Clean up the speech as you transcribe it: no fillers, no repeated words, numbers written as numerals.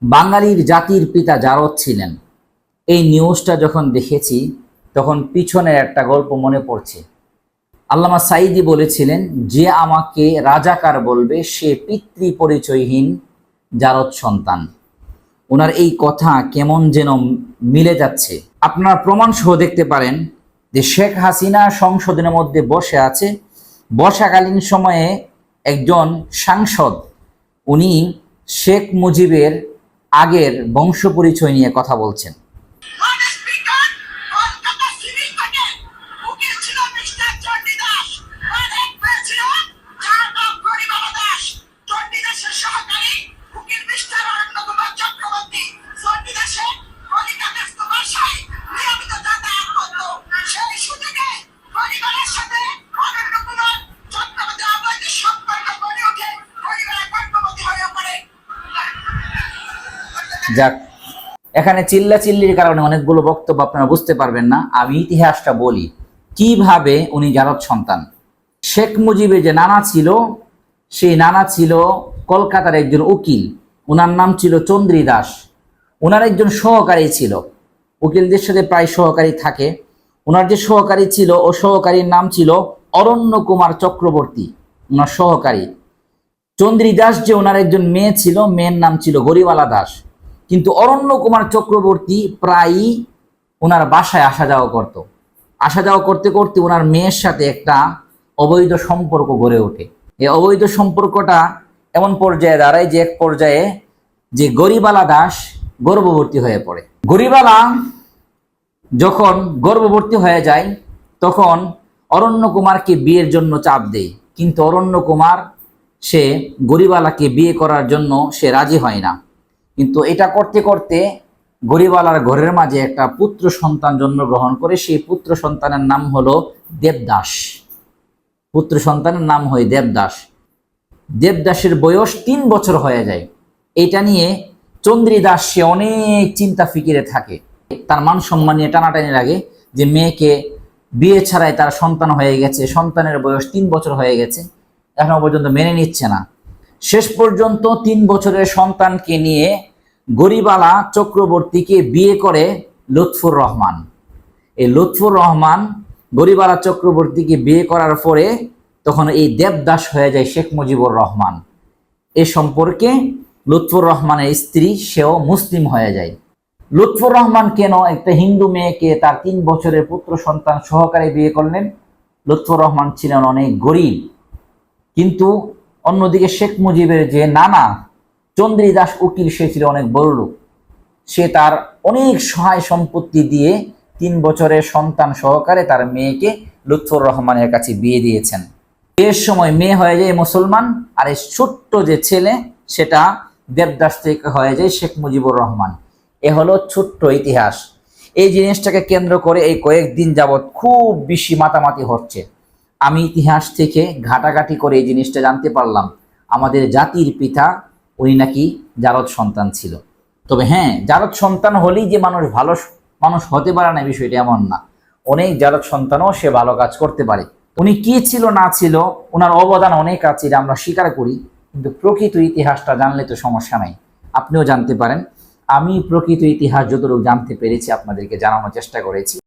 বাঙালির জাতির পিতা জারদ ছিলেন। এই নিউজটা যখন দেখেছি তখন পিছনের একটা গল্প মনে পড়ছে। আল্লামা সাঈদী বলেছিলেন, যে আমাকে রাজাকার বলবে সে পিতৃ পরিচয়হীন জারদ সন্তান। ওনার এই কথা কেমন যেন মিলে যাচ্ছে। আপনারা প্রমাণ সহ দেখতে পারেন যে শেখ হাসিনা সংসদের মধ্যে বসে আছে, বর্ষাকালীন সময়ে একজন সাংসদ উনি শেখ মুজিবের আগের বংশ পরিচয় নিয়ে কথা বলছেন। যাক, এখানে চিল্লাচিল্লির কারণে অনেকগুলো বক্তব্য আপনারা বুঝতে পারবেন না। আমি ইতিহাসটা বলি কিভাবে উনি জারদ সন্তান। শেখ মুজিবের যে নানা ছিল, সেই নানা ছিল কলকাতার একজন উকিল। ওনার নাম ছিল চন্দ্রী দাস। ওনার একজন সহকারী ছিল, উকিলদের সাথে প্রায় সহকারী থাকে। ওনার যে সহকারী ছিল, ও সহকারীর নাম ছিল অরণ্য কুমার চক্রবর্তী। ওনার সহকারী চন্দ্রী দাস যে ওনার একজন মেয়ে ছিল, মেয়ের নাম ছিল গরিবালা দাস। কিন্তু অরণ্য কুমার চক্রবর্তী প্রায়ই ওনার বাসায় আসা যাওয়া করত। আসা যাওয়া করতে করতে ওনার মেয়ের সাথে একটা অবৈধ সম্পর্ক গড়ে ওঠে। এই অবৈধ সম্পর্কটা এমন পর্যায়ে দাঁড়ায় যে এক পর্যায়ে যে গরিবালা দাস গর্ভবতী হয়ে পড়ে। গরিবালা যখন গর্ভবতী হয়ে যায় তখন অরণ্য কুমারকে বিয়ের জন্য চাপ দেয়, কিন্তু অরণ্য কুমার সে গরিবালাকে বিয়ে করার জন্য সে রাজি হয় না। কিন্তু এটা করতে করতে গরিবালার ঘরের মাঝে একটা পুত্র সন্তান জন্মগ্রহণ করে। সেই পুত্র সন্তানের নাম হলো দেবদাস। পুত্র সন্তানের নাম হয় দেবদাস। দেবদাসের বয়স 3 বছর হয়ে যায়। এটা নিয়ে চন্দ্রী দাস সে অনেক চিন্তা ফিকিরে থাকে। তার মান সম্মান নিয়ে টানাটানি লাগে যে মেয়েকে বিয়ে ছাড়াই তার সন্তান হয়ে গেছে, সন্তানের বয়স 3 বছর হয়ে গেছে, এখনো পর্যন্ত মেনে নিচ্ছে না। শেষ পর্যন্ত 3 বছরের সন্তানকে নিয়ে গরিবালা চক্রবর্তীকে বিয়ে করে লুৎফুর রহমান। এই লুৎফুর রহমান গরিবালা চক্রবর্তীকে বিয়ে করার পরে তখন এই দেবদাস হয়ে যায় শেখ মুজিবুর রহমান। এ সম্পর্কে লুৎফুর রহমানের স্ত্রী সেও মুসলিম হয়ে যায়। লুৎফুর রহমান কেন একটা হিন্দু মেয়েকে তার 3 বছরের পুত্র সন্তান সহকারে বিয়ে করলেন? লুৎফুর রহমান ছিলেন অনেক গরিব, কিন্তু অন্যদিকে শেখ মুজিবের যে নানা চন্দ্রী দাস উকিল, সে ছিল অনেক বড় লোক। সে তার অনেক সহায় সম্পত্তি দিয়ে 3 বছরের সন্তান সহকারে তার মেয়েকে লুৎফুর রহমানের কাছে বিয়ে দিয়েছেন। বিয়ের সময় মেয়ে হয়ে যায় মুসলমান, আর এই ছোট্ট যে ছেলে সেটা দেবদাস থেকে হয়ে যায় শেখ মুজিবুর রহমান। এ হলো ছোট্ট ইতিহাস। এই জিনিসটাকে কেন্দ্র করে এই কয়েকদিন যাবৎ খুব বেশি মাতামাতি হচ্ছে। আমি ইতিহাস থেকে ঘাটাঘাটি করে এই জিনিসটা জানতে পারলাম, আমাদের জাতির পিতা উনি নাকি জারদ সন্তান ছিল। তবে হ্যাঁ, জারদ সন্তান হলেই যে মানুষ ভালো মানুষ হতে পারে না, বিষয়টা এমন না। অনেক জারদ সন্তানও সে ভালো কাজ করতে পারে। উনি কি ছিল না ছিল, ওনার অবদান অনেক আছে, আমরা স্বীকার করি। কিন্তু প্রকৃত ইতিহাসটা জানলে তো সমস্যা নাই, আপনিও জানতে পারেন। আমি প্রকৃত ইতিহাস যতটুকু জানতে পেরেছি আপনাদেরকে জানানোর চেষ্টা করেছি।